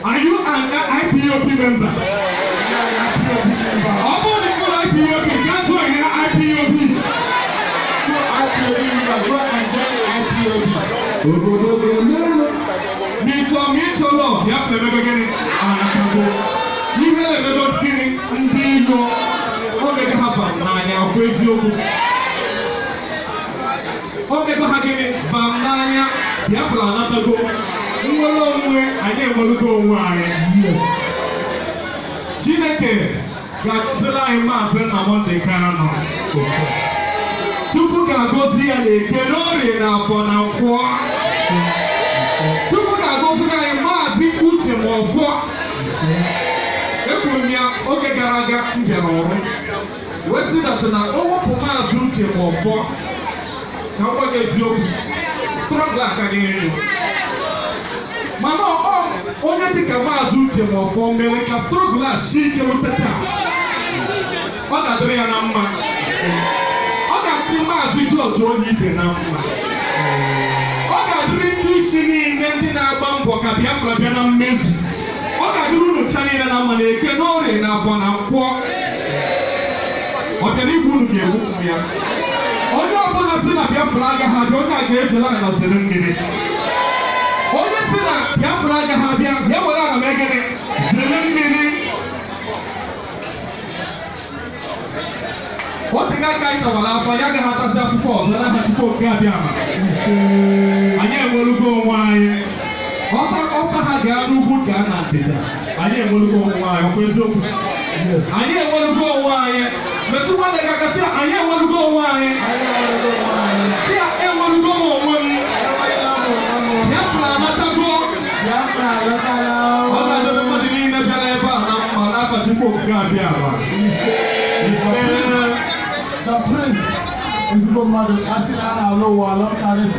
Are you an IPOB member? How about the IPOB? That's why you're IPOB. Mito lo, ya fle bebe gini anakago. Ni hele bebe gini ndigo. Oge ka hapa nanya okwezi oku. Oge ka hagini bamnanya ya fle anakago. Nwere onwe anyị enwelugo onwe anyị. Yes. Chineke ga-akụziri anyị Maazị Nnamdi Kanu. Chukwu ga-agọzi ya n'Eke n'Orie na Afọ na Nkwọ. Chukwu ga-agọzi anyị Maazị Uche Nwafor. Ekwuru m ya oge gara aga m bịara ọrụ. Wee sị dat na o wepụ Maazị Uche Nwafor ka ọ gwa gị eziokwu. Strọgl aka gị elu. Mana onye dịka Maazị Uche Nwafor mere ka strọgl a sie ike rute taa. Ọ ga-adịrị ya na mma. Ọ ga-adịrị Maazị George Onyibe na mma. Ọ ga-adịrị ndị isi niile ndị na-agba mbọ ka Biafra bịa na mmezu. Ọ ga-adịrị unu cha niile na mma n'Eke n'Orie na Afọ na Nkwọ. Ọdịnihu unu ga-ewupụ ya. Onye ọbụla si na Biafra agaghị abịa, onye a ga-ejela anyị n'ozere mmiri. Onye si na Biafra agaghị abịa, ya were ana m egene zere mmiri. O tega aka anyị tọwara afọ, ya agaghị atasị afụfụ ọzọ n'aha Chukwu nke abịa ama. Anyị enwelugo onwe anyị. Ọsọ ha gaa n'ugwu gaa na ndịda. Anyị enwelugo onwe anyị, ọkwa eziokwu. Anyị enwelugo onwe anyị. Metụ nwanne gị aka sị anyị enwelugo onwe anyị. Sị ya enwelugo m onwe m. Biafra anatago. Ọ ga-adịrị mmadụ niile bịara ebe a na mma n'afa Chukwu nke abịa ama. The prince is the mother. I see, I know, I love Karen.